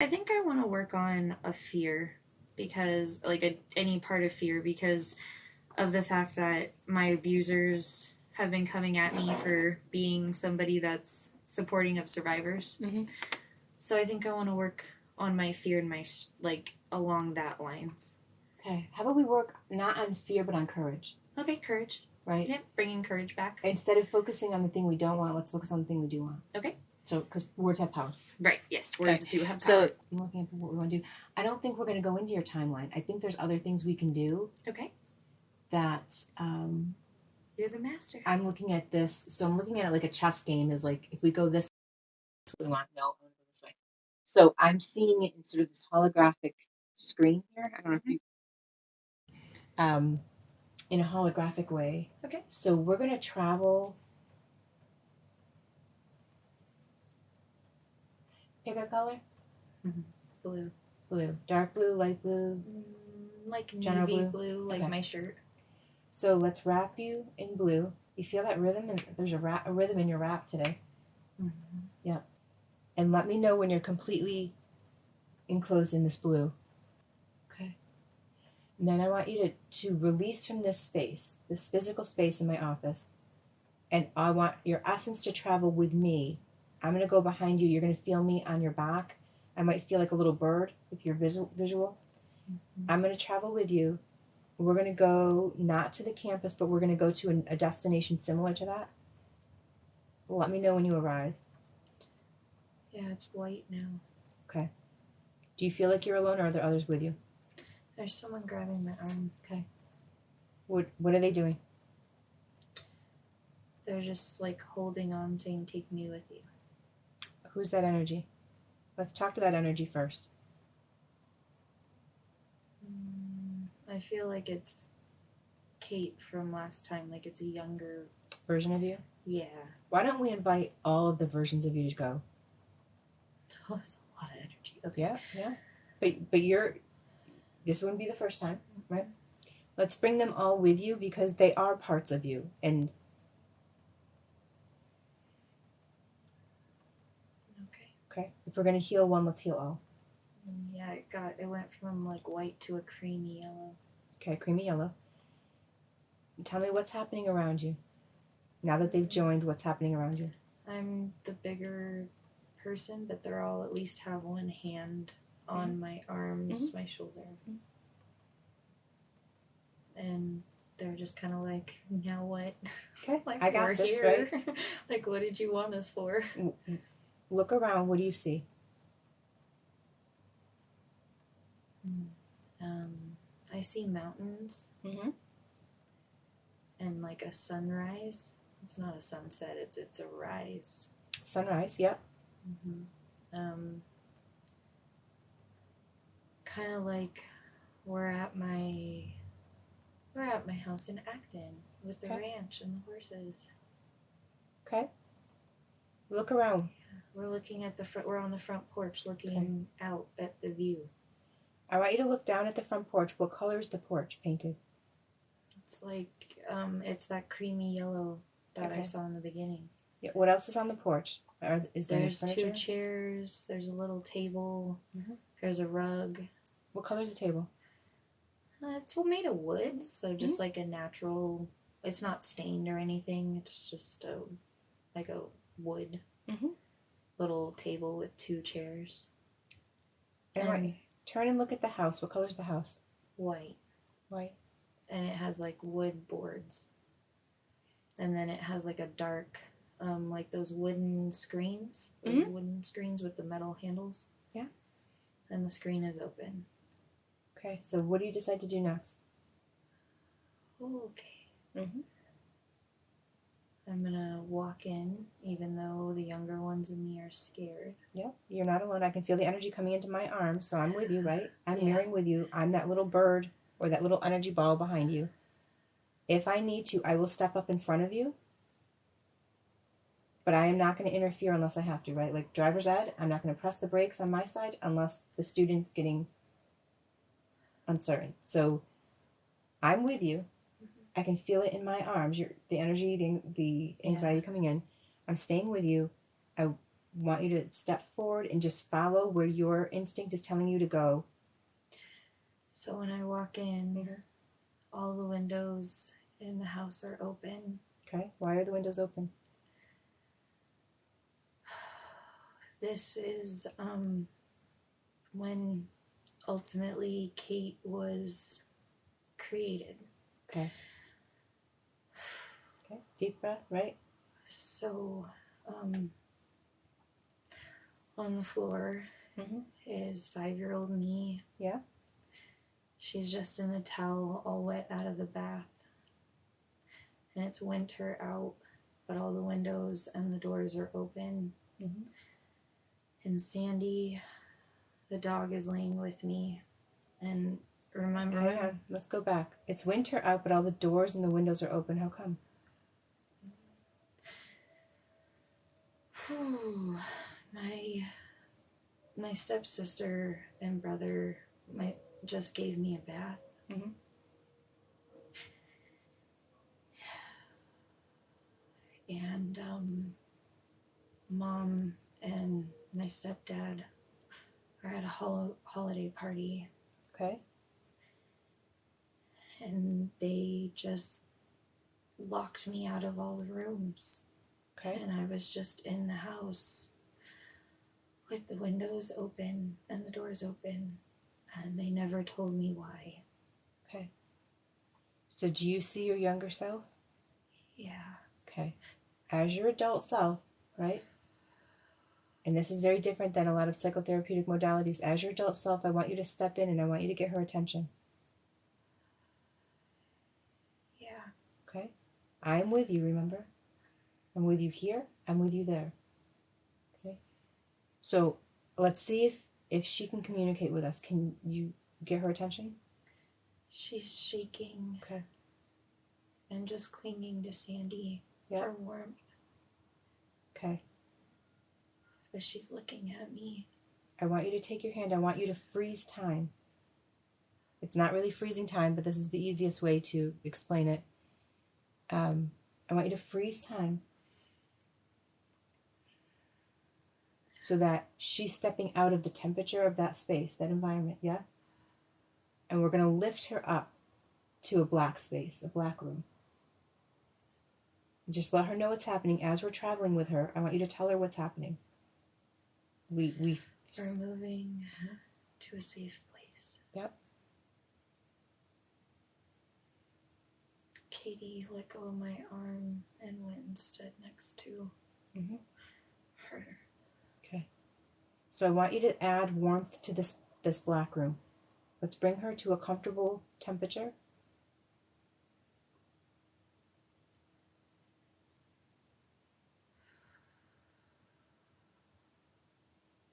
I think I want to work on a fear because, like, any part of fear because of the fact that my abusers have been coming at me for being somebody that's supporting of survivors. Mm-hmm. So I think I want to work on my fear and my, like, along that lines. Okay. How about we work not on fear, but on courage? Okay, courage. Right? Yep, bringing courage back. Instead of focusing on the thing we don't want, let's focus on the thing we do want. Okay. So, because words have power. Right, yes, words do have power. So, I'm looking at what we want to do. I don't think we're going to go into your timeline. I think there's other things we can do. Okay. That, You're the master. I'm looking at this. So, I'm looking at it like a chess game is like, if we go this way, we want, no, I want to go this way. So, I'm seeing it in sort of this holographic screen here. I don't know if you. In a holographic way. Okay. So, we're going to travel. Pick a color? Mm-hmm. Blue. Blue. Dark blue, light blue? Like navy blue, like okay. My shirt. So let's wrap you in blue. You feel that rhythm? And there's a rhythm in your wrap today. Mm-hmm. Yep. And let me know when you're completely enclosed in this blue. Okay. And then I want you to release from this space, this physical space in my office. And I want your essence to travel with me. I'm going to go behind you. You're going to feel me on your back. I might feel like a little bird if you're visual. Mm-hmm. I'm going to travel with you. We're going to go not to the campus, but we're going to go to a destination similar to that. Let me know when you arrive. Yeah, it's white now. Okay. Do you feel like you're alone or are there others with you? There's someone grabbing my arm. Okay. What are they doing? They're just like holding on, saying, "Take me with you." Who's that energy? Let's talk to that energy first. I feel like it's Kate from last time, like it's a younger version of you? Yeah. Why don't we invite all of the versions of you to go? Oh, that's a lot of energy. Okay. Yeah. But this wouldn't be the first time, right? Let's bring them all with you because they are parts of you. And okay. If we're gonna heal one, let's heal all. Yeah, it went from like white to a creamy yellow. Okay, creamy yellow. Tell me what's happening around you. Now that they've joined, what's happening around you? I'm the bigger person, but they're all at least have one hand on my arms, my shoulder. And they're just kind of like, now what? Okay, like, I got this, here. Right? Like, what did you want us for? Look around. What do you see? I see mountains. Mm-hmm. And like a sunrise. It's not a sunset. It's a rise. Sunrise. Yep. Mm-hmm. Kind of like we're at my house in Acton with the ranch and the horses. Okay. Look around. We're looking at the front. We're on the front porch, looking out at the view. I want you to look down at the front porch. What color is the porch painted? It's like it's that creamy yellow that I saw in the beginning. Yeah. What else is on the porch? There's 2 chairs. There's a little table. Mm-hmm. There's a rug. What color is the table? It's made of wood, so just like a natural. It's not stained or anything. It's just like a wood little table with 2 chairs. And turn and look at the house. What color is the house? White. And it has like wood boards. And then it has like a dark, like those wooden screens. Those wooden screens with the metal handles. Yeah. And the screen is open. Okay, so what do you decide to do next? Okay. Mm-hmm. I'm going to walk in, even though the younger ones in me are scared. Yep, you're not alone. I can feel the energy coming into my arms, so I'm with you, right? I'm mirroring with you. I'm that little bird or that little energy ball behind you. If I need to, I will step up in front of you, but I am not going to interfere unless I have to, right? Like driver's ed, I'm not going to press the brakes on my side unless the student's getting uncertain. So I'm with you. I can feel it in my arms. The energy, the anxiety coming in. I'm staying with you. want you to step forward and just follow where your instinct is telling you to go. So when I walk in, all the windows in the house are open. Okay. Why are the windows open? This is when ultimately Kate was created. Okay. Okay. Deep breath, right? So on the floor is 5-year-old me. Yeah. She's just in a towel, all wet out of the bath. And it's winter out, but all the windows and the doors are open. And Sandy, the dog, is laying with me. And remember... Hang on. Let's go back. It's winter out, but all the doors and the windows are open. How come? My stepsister and brother just gave me a bath. And Mom and my stepdad are at a holiday party. Okay. And they just locked me out of all the rooms. Okay. And I was just in the house with the windows open and the doors open. And they never told me why. Okay. So do you see your younger self? Yeah. Okay. As your adult self, right? And this is very different than a lot of psychotherapeutic modalities. As your adult self, I want you to step in and I want you to get her attention. Yeah. Okay? I'm with you, remember? I'm with you here. I'm with you there. Okay? So let's see if she can communicate with us. Can you get her attention? She's shaking. Okay. And just clinging to Sandy for warmth. Okay. But she's looking at me. I want you to take your hand. I want you to freeze time. It's not really freezing time, but this is the easiest way to explain it. I want you to freeze time so that she's stepping out of the temperature of that space, that environment, yeah? And we're going to lift her up to a black space, a black room. Just let her know what's happening. As we're traveling with her, I want you to tell her what's happening. We're moving to a safe place. Yep. Katie let go of my arm and went and stood next to her. Okay. So I want you to add warmth to this black room. Let's bring her to a comfortable temperature.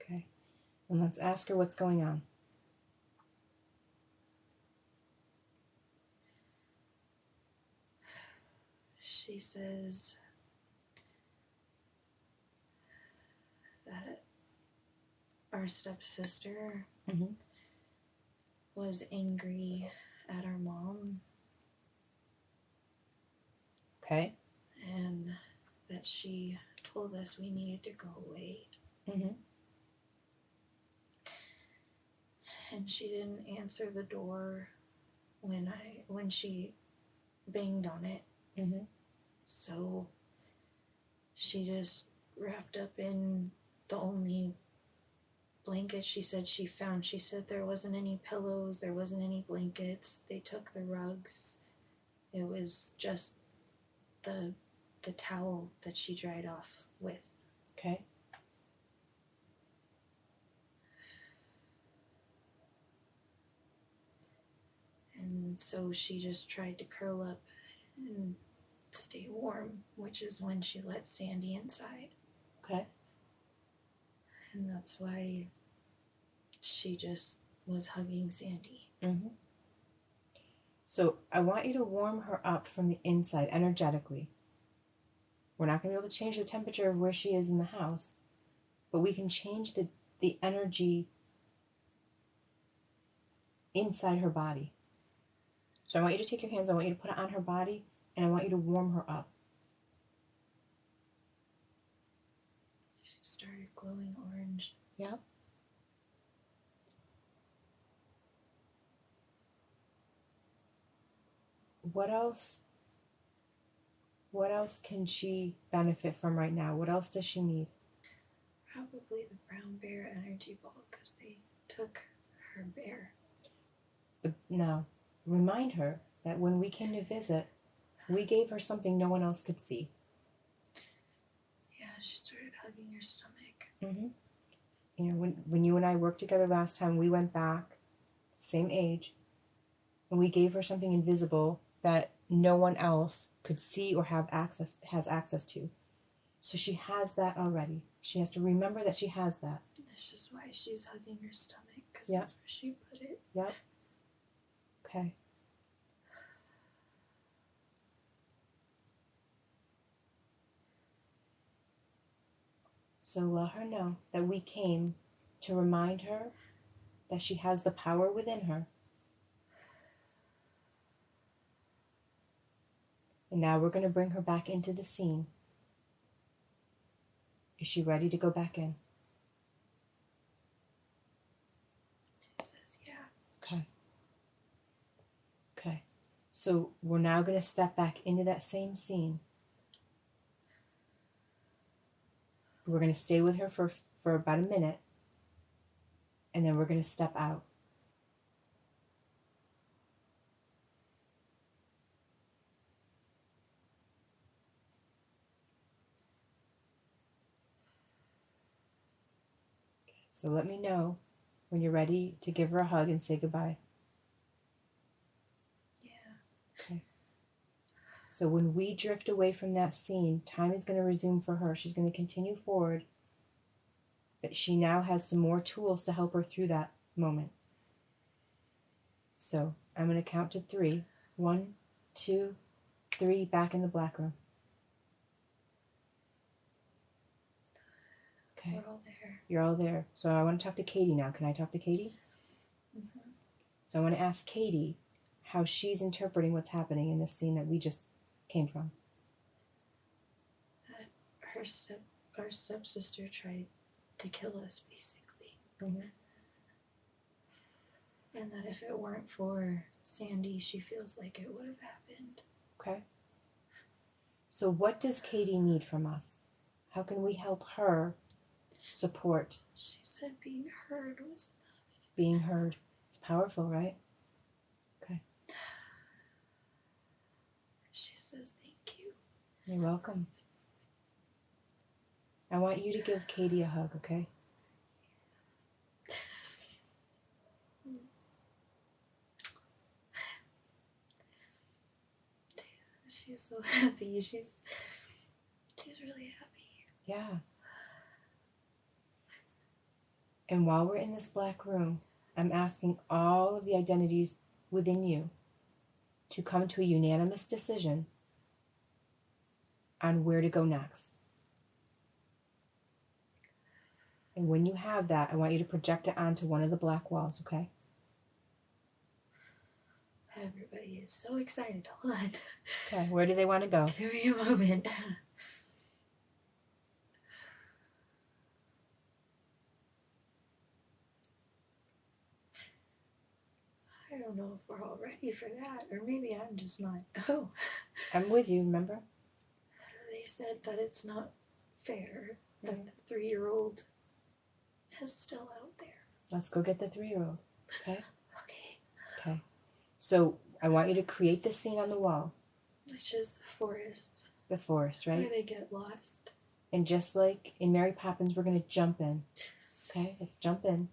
Okay. And let's ask her what's going on. She says that our stepsister was angry at our mom. Okay. And that she told us we needed to go away. And she didn't answer the door when she banged on it. So she just wrapped up in the only blanket she said she found. She said there wasn't any pillows, there wasn't any blankets. They took the rugs. It was just the towel that she dried off with. Okay. And so she just tried to curl up and stay warm, which is when she let Sandy inside. Okay. And that's why she just was hugging Sandy. So I want you to warm her up from the inside energetically. We're not going to be able to change the temperature of where she is in the house, but we can change the energy inside her body. So I want you to take your hands, I want you to put it on her body, and I want you to warm her up. She's started glowing orange. Yep. What else? What else can she benefit from right now? What else does she need? Probably the brown bear energy ball, because they took her bear. Now, remind her that when we came to visit, we gave her something no one else could see. Yeah, she started hugging her stomach. Mm-hmm. You know, when you and I worked together last time, we went back, same age, and we gave her something invisible that no one else could see or has access to. So she has that already. She has to remember that she has that. This is why she's hugging her stomach, because Yep. that's where she put it. Yep. Okay. So let her know that we came to remind her that she has the power within her. And now we're going to bring her back into the scene. Is she ready to go back in? She says, yeah. Okay. Okay. So we're now going to step back into that same scene. We're going to stay with her for about a minute. And then we're going to step out. So let me know when you're ready to give her a hug and say goodbye. Yeah. Okay. So when we drift away from that scene, time is going to resume for her. She's going to continue forward. But she now has some more tools to help her through that moment. So I'm going to count to 3. 1, 2, 3, back in the black room. Okay. We're all there. You're all there. So I want to talk to Katie now. Can I talk to Katie? Mm-hmm. So I want to ask Katie how she's interpreting what's happening in this scene that we just came from. That our stepsister tried to kill us, basically. Mm-hmm. And that if it weren't for Sandy, she feels like it would have happened. Okay. So what does Katie need from us? How can we help her support? She said being heard was enough. Being heard. It's powerful, right? Okay. She says thank you. You're welcome. I want you to give Katie a hug, okay? She's so happy. She's really happy. Yeah. And while we're in this black room, I'm asking all of the identities within you to come to a unanimous decision on where to go next. And when you have that, I want you to project it onto one of the black walls, okay? Everybody is so excited. Hold on. Okay, where do they want to go? Give me a moment. I don't know if we're all ready for that, or maybe I'm just not. Oh. I'm with you, remember? They said that it's not fair that the 3-year-old is still out there. Let's go get the 3-year-old, okay? Okay. Okay. So I want you to create the scene on the wall. Which is the forest. The forest, right? Where they get lost. And just like in Mary Poppins, we're going to jump in. Okay, let's jump in.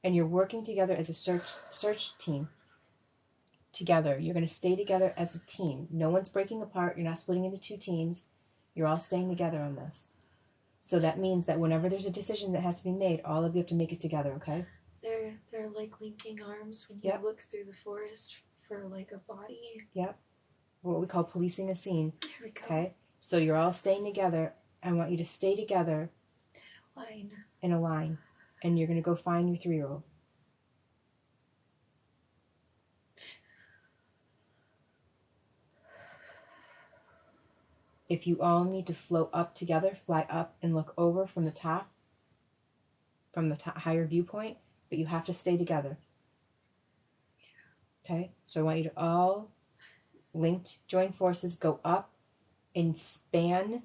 And you're working together as a search team. Together. You're going to stay together as a team. No one's breaking apart. You're not splitting into 2 teams. You're all staying together on this. So that means that whenever there's a decision that has to be made, all of you have to make it together, okay? They're like linking arms when you look through the forest for like a body. Yep. What we call policing a scene. There we go. Okay? So you're all staying together. I want you to stay together. In a line. And you're going to go find your 3-year-old. If you all need to float up together, fly up and look over from the top higher viewpoint, but you have to stay together. Okay? So I want you to all join forces, go up and span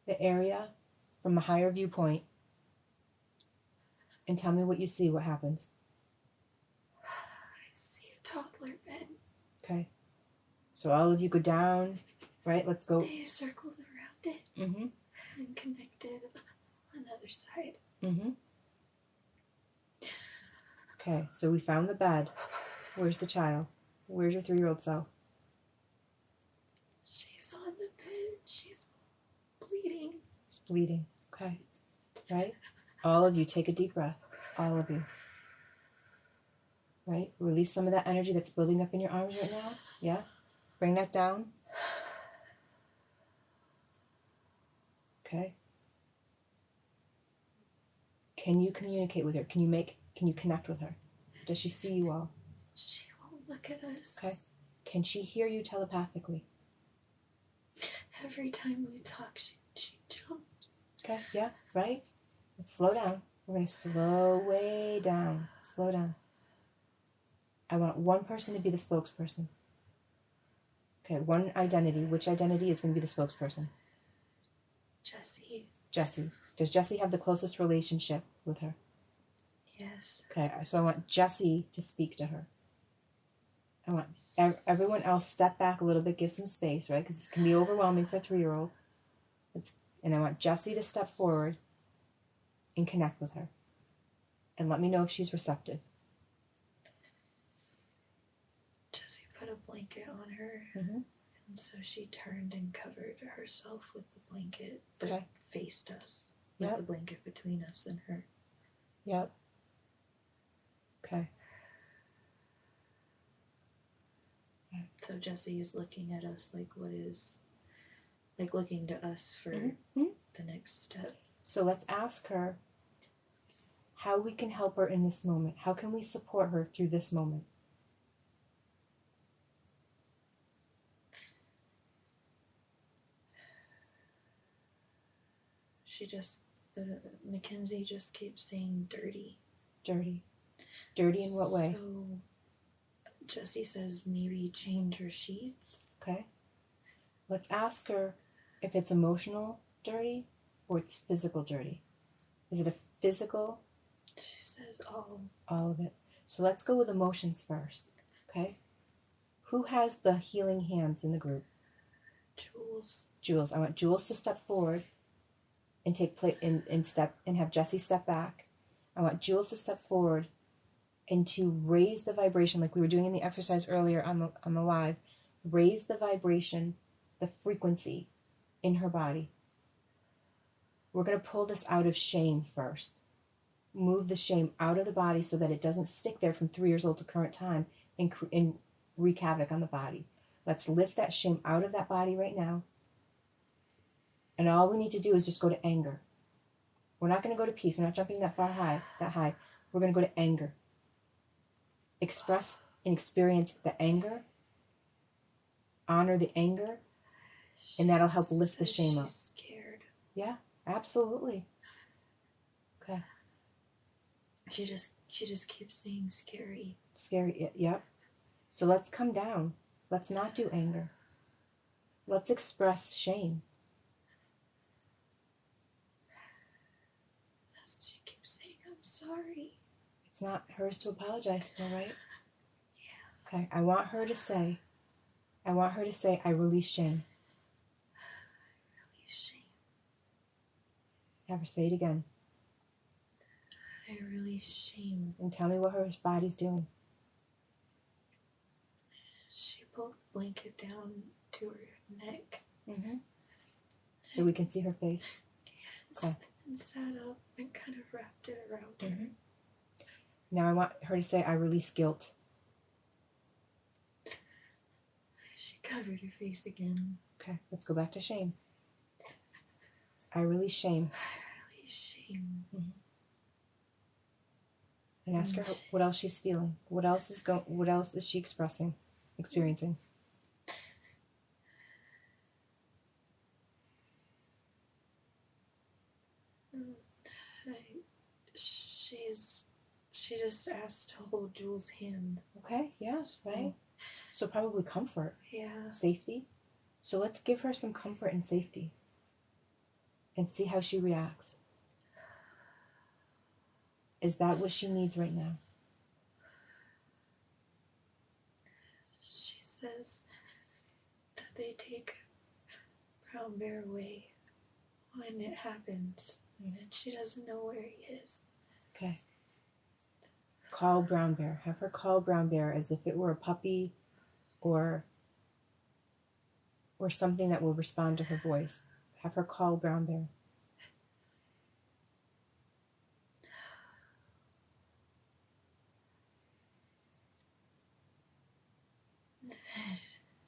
the area from a higher viewpoint, and tell me what you see, what happens. I see a toddler bed. Okay. So all of you go down, right? Let's go. They circled around it and connected on the other side. Okay, so we found the bed. Where's the child? Where's your 3-year-old self? She's on the bed. She's bleeding. She's bleeding. Okay. Right? All of you take a deep breath. All of you. Right? Release some of that energy that's building up in your arms right now. Yeah? Bring that down. Okay. Can you communicate with her? Can you connect with her? Does she see you all? She won't look at us. Okay. Can she hear you telepathically? Every time we talk, she jumps. Okay, yeah, right? Let's slow down. We're going to slow way down. Slow down. I want one person to be the spokesperson. Okay, one identity. Which identity is going to be the spokesperson? Jessie. Jessie. Does Jessie have the closest relationship with her? Yes. Okay, so I want Jessie to speak to her. I want everyone else step back a little bit, give some space, right? Because this can be overwhelming for a 3-year-old. And I want Jessie to step forward and connect with her. And let me know if she's receptive. Jessie put a blanket on her. And so she turned and covered herself with the blanket, but faced us with the blanket between us and her. Yep. Okay. So Jessie is looking at us looking to us for the next step. So let's ask her how we can help her in this moment. How can we support her through this moment? Mackenzie just keeps saying dirty. Dirty. Dirty in what way? So Jessie says maybe change her sheets. Okay. Let's ask her if it's emotional dirty or it's physical dirty. Is it a physical? She says all. All of it. So let's go with emotions first. Okay. Who has the healing hands in the group? Jules. Jules. I want Jules to step forward and take place and have Jessie step back. I want Jules to step forward and to raise the vibration like we were doing in the exercise earlier on the live. Raise the vibration, the frequency in her body. We're going to pull this out of shame first. Move the shame out of the body so that it doesn't stick there from 3 years old to current time and wreak havoc on the body. Let's lift that shame out of that body right now. And all we need to do is just go to anger. We're not going to go to peace. We're not jumping that high. We're going to go to anger. Express and experience the anger. Honor the anger. And that'll help lift the shame up. She's scared. Yeah, absolutely. Okay. She just keeps saying scary. Scary, yep. So let's come down. Let's not do anger. Let's express shame. She keeps saying, I'm sorry. It's not hers to apologize for, right? Yeah. Okay, I want her to say, I release shame. Release shame. Have her say it again. I release shame. And tell me what her body's doing. She pulled the blanket down to her neck. So we can see her face. Yes. Okay. And sat up and kind of wrapped it around her. Now I want her to say, I release guilt. She covered her face again. Okay, let's go back to shame. I release shame. I release shame. And ask her what else she's feeling. What else is she experiencing? She just asked to hold Jules' hand. Okay, yeah, right. So probably comfort. Yeah. Safety. So let's give her some comfort and safety. And see how she reacts. Is that what she needs right now? She says that they take Brown Bear away when it happens, and she doesn't know where he is. Okay. Call Brown Bear. Have her call Brown Bear as if it were a puppy or something that will respond to her voice. Have her call Brown Bear.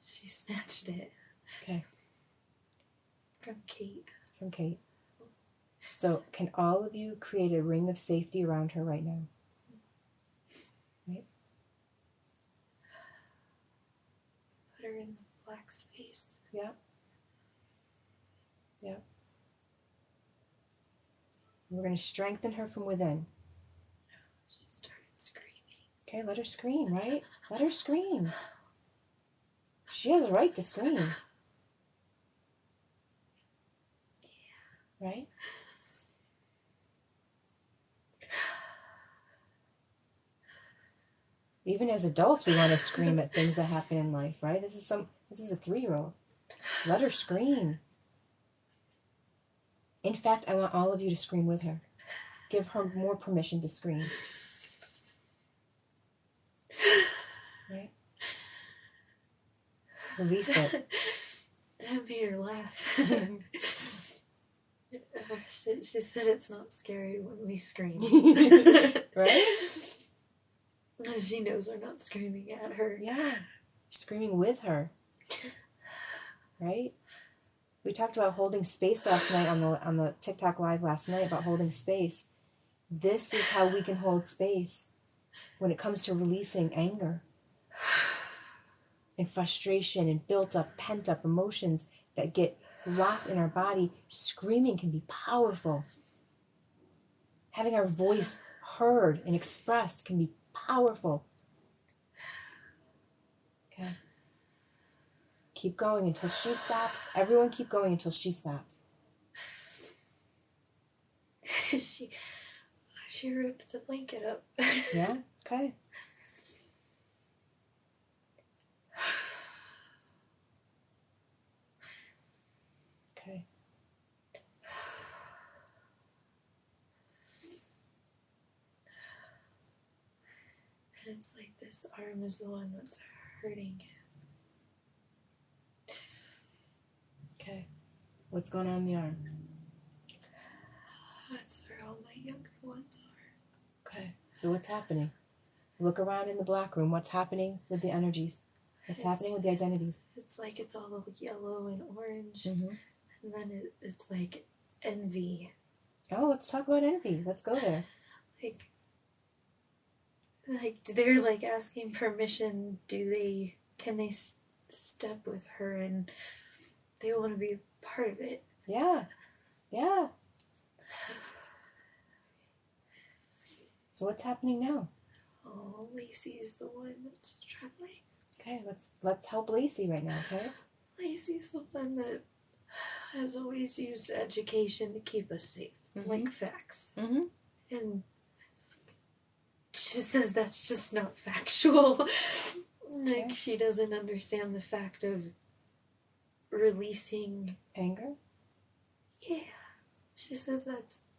She snatched it. Okay. From Kate. From Kate. So can all of you create a ring of safety around her right now? Right? Put her in the black space. Yeah. Yeah. We're going to strengthen her from within. She started screaming. Okay, let her scream, right? Let her scream. She has a right to scream. Right? Even as adults, we want to scream at things that happen in life, right? This is a 3-year-old. Let her scream. In fact, I want all of you to scream with her. Give her more permission to scream. Right? Release it. That made her laugh. She said it's not scary when we scream. Right? She knows we're not screaming at her. Yeah. You're screaming with her. Right? We talked about holding space last night on the TikTok live last night about holding space. This is how we can hold space when it comes to releasing anger and frustration and built up, pent up emotions that get locked in our body. Screaming can be powerful. Having our voice heard and expressed can be powerful. Okay. Keep going until she stops. Everyone keep going until she stops. She ripped the blanket up. Yeah? Okay. Okay. And it's like this arm is the one that's hurting. Okay. What's going on in the arm? That's where all my younger ones are. Okay. So what's happening? Look around in the black room. What's happening with the energies? What's happening with the identities? It's like it's all yellow and orange. Mm-hmm. And then it's like envy. Oh, let's talk about envy. Let's go there. Like they're like asking permission. Can they step with her, and they want to be a part of it. Yeah. Yeah. So what's happening now? Oh, Lacey's the one that's struggling. Okay, let's help Lacey right now, okay? Lacey's the one that has always used education to keep us safe, like facts. Mm-hmm. And she says that's just not factual. Like, she doesn't understand the fact of releasing anger. Yeah. She says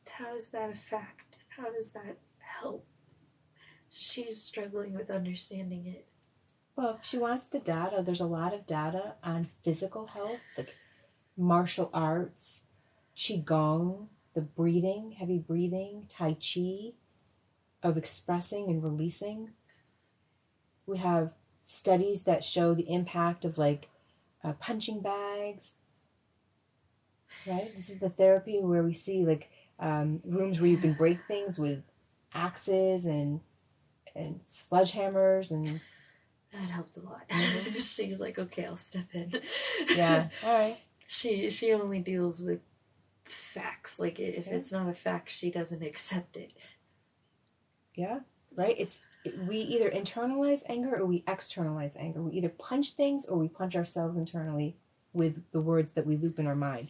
how is that a fact? How does that help? She's struggling with understanding it. Well, if she wants the data, there's a lot of data on physical health, like martial arts, qigong, the breathing, heavy breathing, tai chi, of expressing and releasing. We have studies that show the impact of punching bags, right? This is the therapy where we see rooms where you can break things with axes and sledgehammers, and that helped a lot. Mm-hmm. She's like, okay, I'll step in. Yeah, all right. She only deals with facts. Like, if it's not a fact, she doesn't accept it. Yeah, right? We either internalize anger or we externalize anger. We either punch things or we punch ourselves internally with the words that we loop in our mind.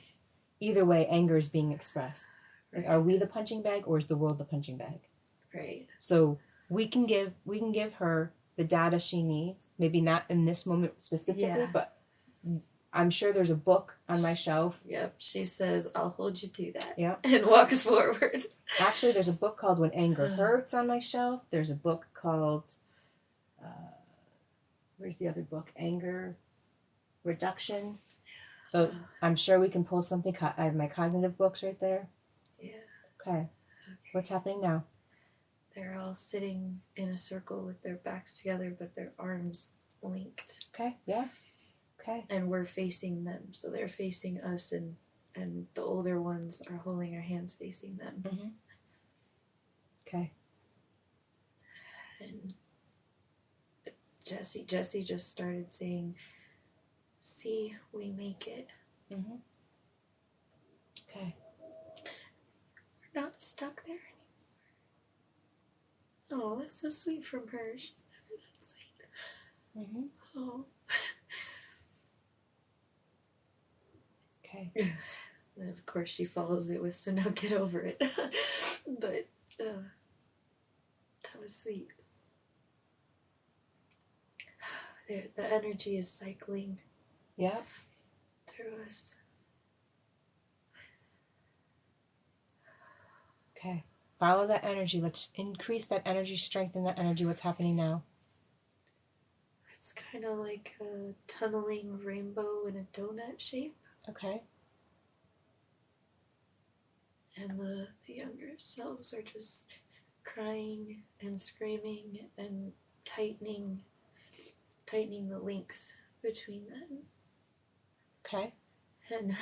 Either way, anger is being expressed. Right. Are we the punching bag or is the world the punching bag? Right. So we can give her the data she needs. Maybe not in this moment specifically, but I'm sure there's a book on my shelf. Yep. She says, "I'll hold you to that." Yeah. And walks forward. Actually, there's a book called When Anger Hurts on my shelf. There's a book called, where's the other book? Anger Reduction. So I'm sure we can pull something. I have my cognitive books right there. Yeah. Okay. What's happening now? They're all sitting in a circle with their backs together, but their arms linked. Okay. Yeah. Okay. And we're facing them. So they're facing us, and the older ones are holding our hands facing them. Mm-hmm. Okay. And Jesse just started saying, "See, we make it. Mm-hmm. Okay. We're not stuck there anymore." Oh, that's so sweet from her. She's never that sweet. Mm-hmm. Oh. Okay. And of course she follows it with, "So now get over it." But that was sweet. The energy is cycling. Yeah. Through us. Okay. Follow that energy. Let's increase that energy, strengthen that energy. What's happening now? It's kind of like a tunneling rainbow in a donut shape. Okay. And the younger selves are just crying and screaming and tightening the links between them. Okay. And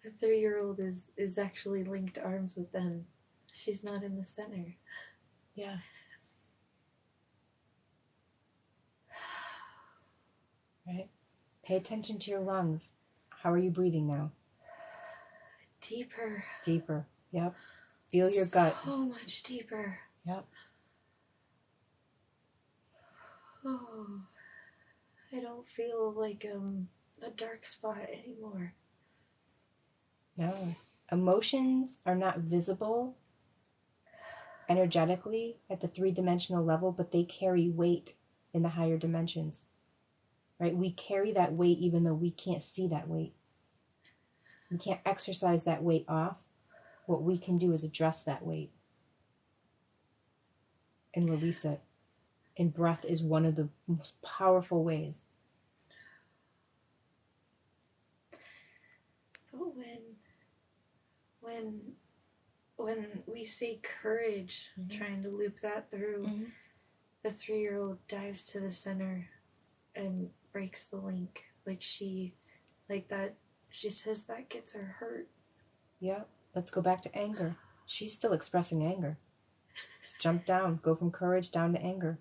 the 3-year-old is actually linked arms with them. She's not in the center. Yeah. Right. Pay attention to your lungs. How are you breathing now? Deeper. Deeper. Yep. Feel your gut. So much deeper. Yep. Oh, I don't feel like a dark spot anymore. No. Emotions are not visible energetically at the 3-dimensional level, but they carry weight in the higher dimensions. Right? We carry that weight even though we can't see that weight. We can't exercise that weight off. What we can do is address that weight and release it. And breath is one of the most powerful ways. But when we say courage, trying to loop that through, the 3-year-old dives to the center and breaks the link. She says that gets her hurt. Yeah. Let's go back to anger. She's still expressing anger. Let's jump down. Go from courage down to anger.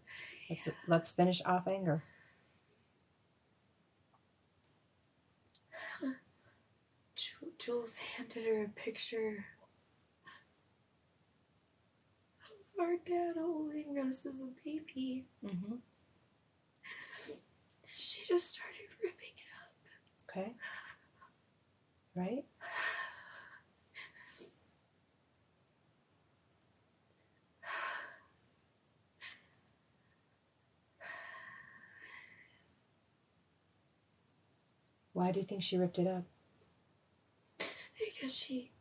Let's finish off anger. Jules handed her a picture of our dad holding us as a baby. Mm-hmm. She just started ripping it up. Okay. Right? Why do you think she ripped it up? Because she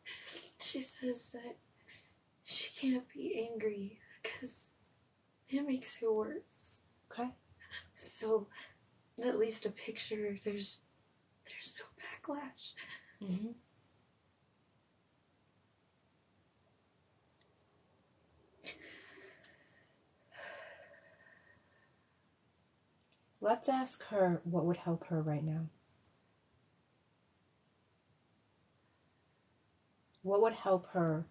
says that she can't be angry because it makes her worse. Okay. So at least a picture, there's no backlash. Mm-hmm. Let's ask her what would help her right now. What would help her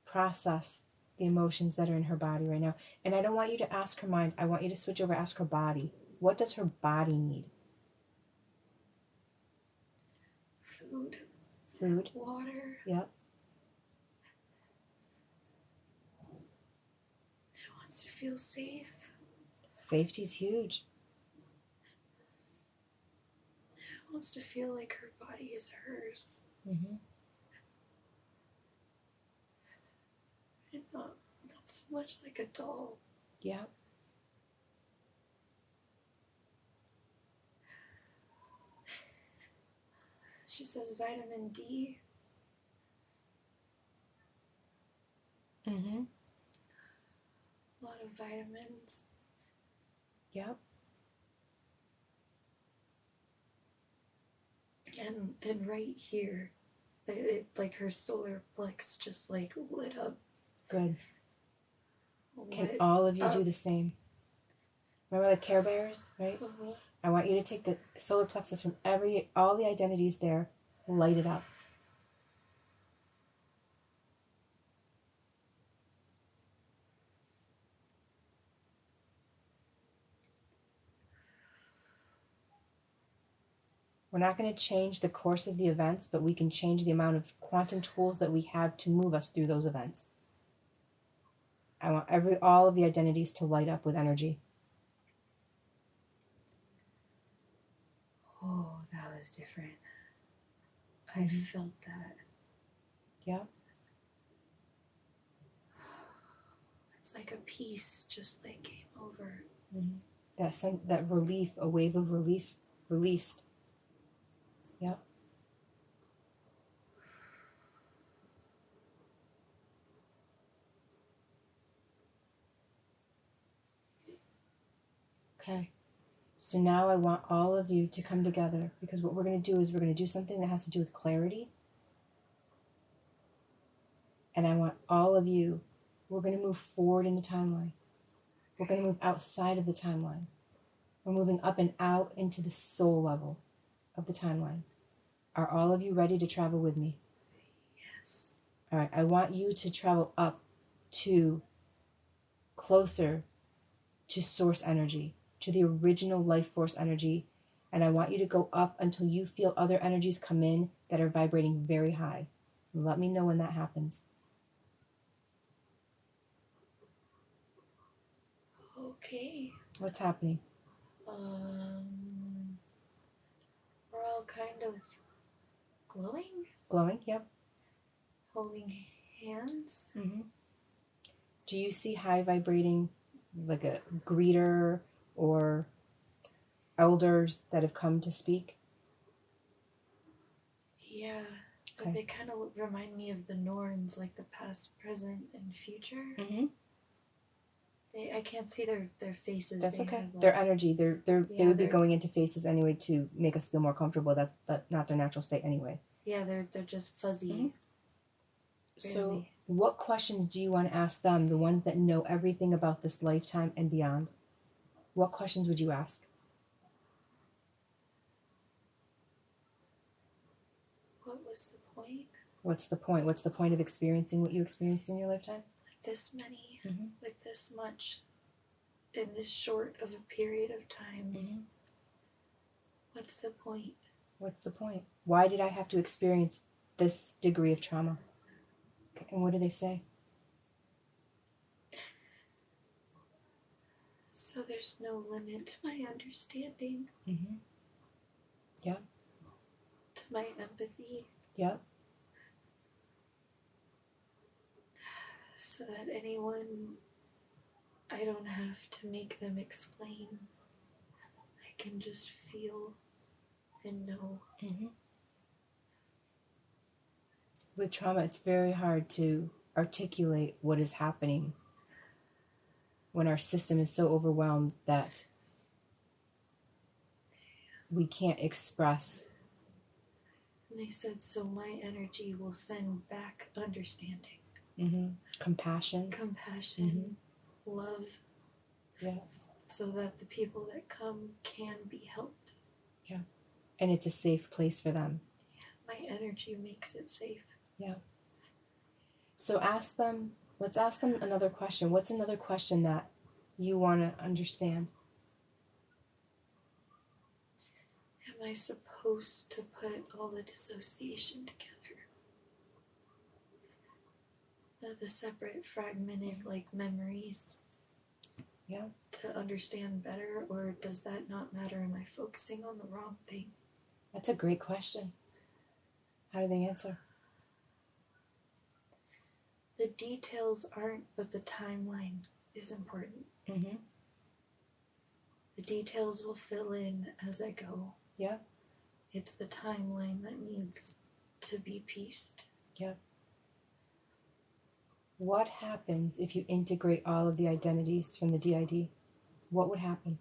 process the emotions that are in her body right now? And I don't want you to ask her mind. I want you to switch over, ask her body. What does her body need? Food. Water. Yep. wants to feel safe. Safety's huge. She wants to feel like her body is hers. Mm-hmm. And not so much like a doll. Yeah. She says vitamin D. Mm-hmm. A lot of vitamins. Yep. And right here, it like her solar plex just like lit up. Good. Can all of you do the same? Remember the Care Bears, right? Uh-huh. I want you to take the solar plexus from all the identities there, light it up. We're not going to change the course of the events, but we can change the amount of quantum tools that we have to move us through those events. I want all of the identities to light up with energy. Oh, that was different. I felt that. Yeah. It's like a piece just like came over. Mm-hmm. That relief, a wave of relief released. Yeah. Okay. So now I want all of you to come together, because what we're going to do is we're going to do something that has to do with clarity. And I want all of you, we're going to move forward in the timeline. We're going to move outside of the timeline. We're moving up and out into the soul level of the timeline. Are all of you ready to travel with me? Yes. All right. I want you to travel up to closer to source energy, to the original life force energy. And I want you to go up until you feel other energies come in that are vibrating very high. Let me know when that happens. Okay. What's happening? We're all kind of glowing. Glowing? Yep. Holding hands. Mm-hmm. Do you see high vibrating, like a greeter or elders that have come to speak? Yeah. But Okay. they kind of remind me of the Norns, like the past, present, and future. Mm-hmm. I can't see their faces. That's they okay. have, like, Their energy. They would be they're- going into faces anyway to make us feel more comfortable. That's not their natural state anyway. Yeah, they're just fuzzy. Mm-hmm. So, Really. what questions do you want to ask them? The ones that know everything about this lifetime and beyond. What questions would you ask? What was the point? What's the point? What's the point of experiencing what you experienced in your lifetime? This many, Mm-hmm. with this much, in this short of a period of time. Mm-hmm. What's the point? What's the point? Why did I have to experience this degree of trauma? And what do they say? So there's no limit to my understanding. Mm-hmm. Yeah. To my empathy. Yeah. So that I don't have to make them explain. I can just feel and know. Mm-hmm. With trauma, it's very hard to articulate what is happening when our system is so overwhelmed that we can't express. And they said, so my energy will send back understanding. Mm-hmm. Compassion. Compassion. Mm-hmm. Love. Yes. So that the people that come can be helped. Yeah. And it's a safe place for them. Yeah. My energy makes it safe. Yeah. So let's ask them another question. What's another question that you want to understand? Am I supposed to put all the dissociation together? The separate fragmented like memories. Yeah. to understand better, or does that not matter? Am I focusing on the wrong thing? That's a great question. How do they answer? The details aren't, but the timeline is important. Mm-hmm. The details will fill in as I go. Yeah. It's the timeline that needs to be pieced. Yeah. What happens if you integrate all of the identities from the DID? What would happen?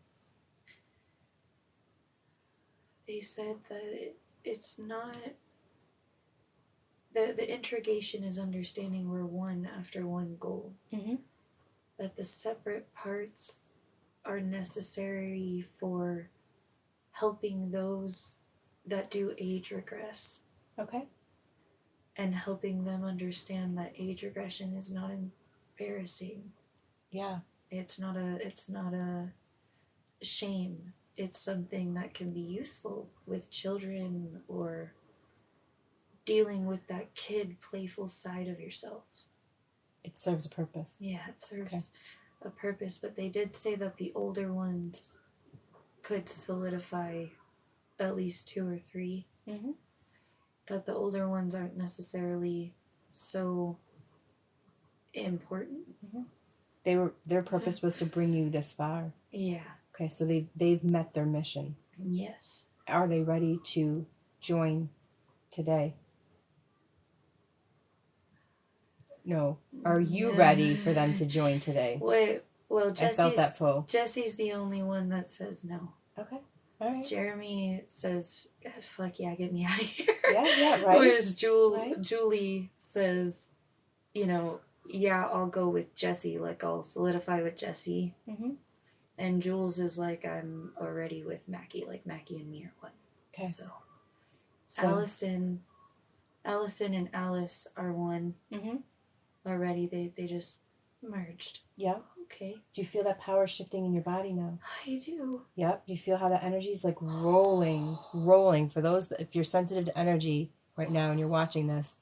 They said that it's not... The integration is understanding we're one after one goal. Mm-hmm. That the separate parts are necessary for helping those that do age regress. Okay. And helping them understand that age regression is not embarrassing. Yeah. It's not a shame. It's something that can be useful with children or dealing with that kid playful side of yourself. It serves a purpose. Yeah, it serves a purpose, but they did say that the older ones could solidify at least 2 or 3. Mm-hmm. That the older ones aren't necessarily so important. Mm-hmm. Their purpose was to bring you this far. Yeah. Okay, so they've met their mission. Yes. Are they ready to join today? No. Are you ready for them to join today? Wait, well, I felt that pull. Jesse's the only one that says no. Okay. All right. Jeremy says, fuck yeah, get me out of here. Yeah, right. Whereas Right. Julie says, yeah, I'll go with Jesse. Like, I'll solidify with Jesse. Mm-hmm. And Jules is like, I'm already with Mackie. Like, Mackie and me are one. Okay. So Allison and Alice are one. Mm-hmm. Already. They just merged. Yeah. Okay. Do you feel that power shifting in your body now? I do. Yep. You feel how that energy is like rolling. For those if you're sensitive to energy right now and you're watching this,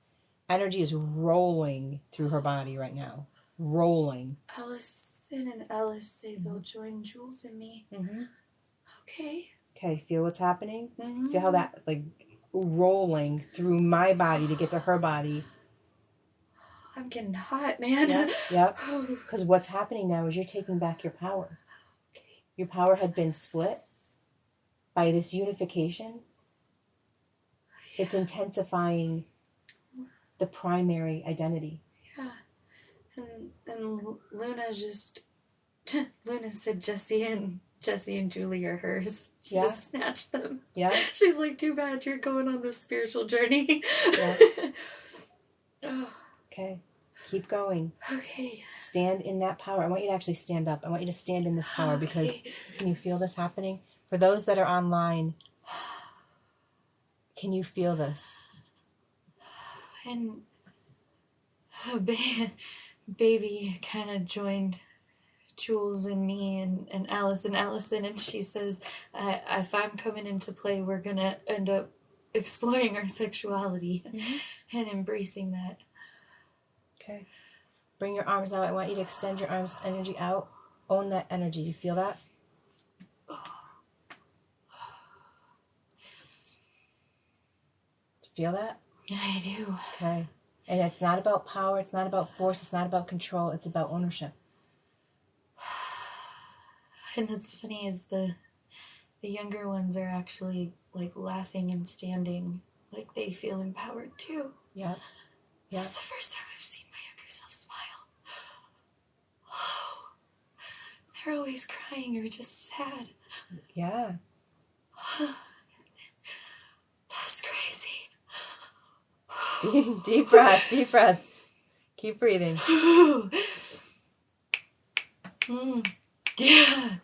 energy is rolling through her body right now. Rolling. Allison and Alice say they'll join Jules and me. Mm-hmm. Okay. Okay. Feel what's happening. Mm-hmm. Feel how that like rolling through my body to get to her body. I'm getting hot, man. Yep. Because what's happening now is you're taking back your power. Okay. Your power had been split by this unification. It's intensifying the primary identity. Yeah. And Luna Luna said Jesse and Julie are hers. She just snatched them. Yeah. She's like, too bad you're going on this spiritual journey. Yeah. Oh. Okay. Keep going. Okay. Stand in that power. I want you to actually stand up. I want you to stand in this power because can you feel this happening? For those that are online, can you feel this? And baby kind of joined Jules and me and Alice and Allison, and she says, if I'm coming into play, we're going to end up exploring our sexuality and embracing that. Okay. Bring your arms out. I want you to extend your arms, energy out. Own that energy. You feel that? Feel that? I do. Okay. And it's not about power. It's not about force. It's not about control. It's about ownership. And that's funny is the younger ones are actually like laughing and standing like they feel empowered too. Yeah. Yeah. That's the first time I've seen my younger self smile. Oh, they're always crying or just sad. Yeah. That's crazy. Deep breath. Deep breath. Keep breathing. Yeah.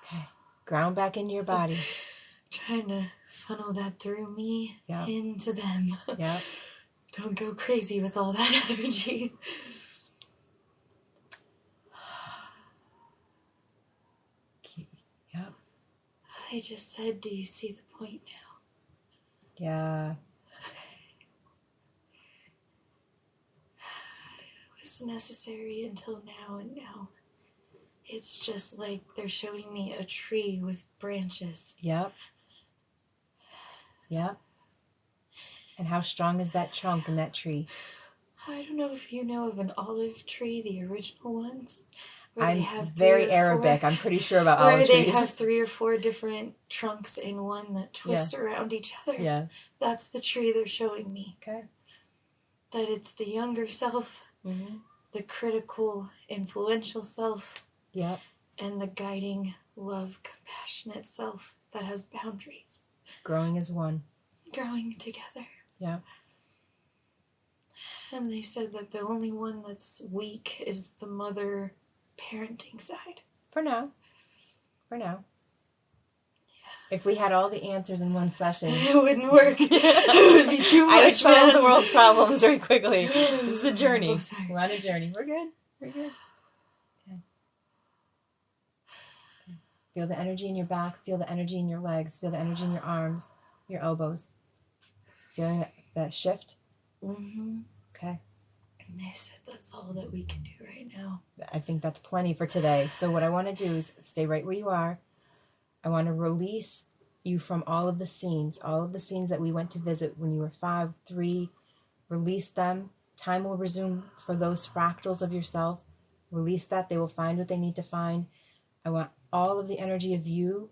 Okay. Ground back into your body. Trying to funnel that through me Yeah. into them. Yeah. Don't go crazy with all that energy. Yeah. They just said, do you see the point now? Yeah. was necessary until now, and now it's just like they're showing me a tree with branches. Yep. Yep. And how strong is that trunk in that tree? I don't know if you know of an olive tree, the original ones. I'm very Arabic. I'm pretty sure about olive trees. Where they have 3 or 4 different trunks in one that twist around each other. Yeah. That's the tree they're showing me. Okay. That it's the younger self, the critical, influential self, and the guiding, love, compassionate self that has boundaries. Growing as one. Growing together. Yeah. And they said that the only one that's weak is the mother parenting side. For now. Yeah. If we had all the answers in one session, it wouldn't work. It would be too much. I would solve the world's problems very quickly. This is a journey. We're on a journey. We're good. Okay. Feel the energy in your back. Feel the energy in your legs. Feel the energy in your arms, your elbows. Feeling that shift? Okay. And they said that's all that we can do right now. I think that's plenty for today. So what I want to do is stay right where you are. I want to release you from all of the scenes that we went to visit when you were 5, 3. Release them. Time will resume for those fractals of yourself. Release that. They will find what they need to find. I want all of the energy of you,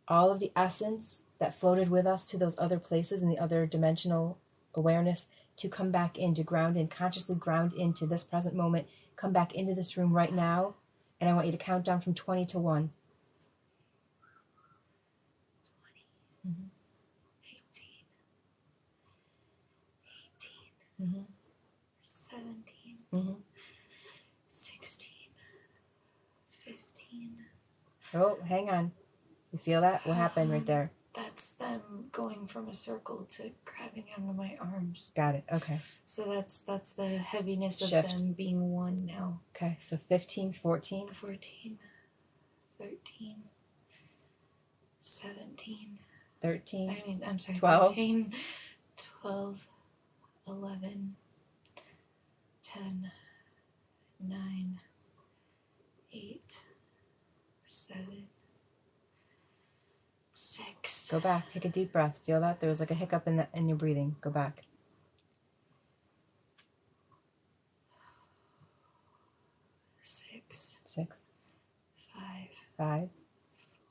all of the essence that floated with us to those other places in the other dimensional awareness to come back in, to ground in, consciously ground into this present moment. Come back into this room right now, and I want you to count down from 20 to 1. 20, 18, 17, 16, 15. Oh, hang on. You feel that? What happened right there? That's them going from a circle to grabbing onto my arms. Got it. Okay. So that's the heaviness of Shift. them being one now. Okay. So 15, 14. 14, 13, 17. 13. I'm sorry. 12. 13, 12, 11, 10, 9, 8, 7, 6. Go back. Take a deep breath. Feel that? There was like a hiccup in your breathing. Go back. 6. 6. 5. 5.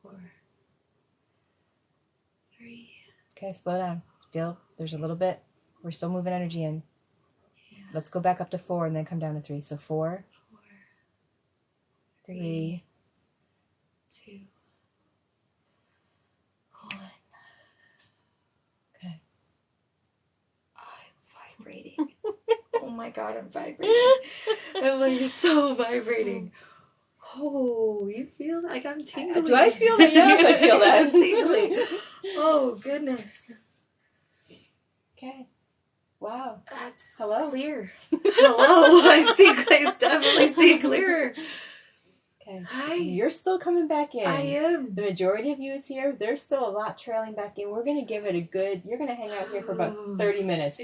4. 3. Okay, slow down. Feel there's a little bit. We're still moving energy in. Yeah. Let's go back up to 4 and then come down to 3. So 4. 3. 2. 1. Okay. I'm vibrating. Oh my god, I'm vibrating. I'm like so vibrating. Oh, you feel like I'm tingling? Do I feel that? Yes, I feel that. I'm tingling. Oh goodness. Okay. Wow. That's clear. Hello. I definitely see clearer. Okay. Hi. You're still coming back in. I am. The majority of you is here. There's still a lot trailing back in. We're going to give it you're going to hang out here for about 30 minutes.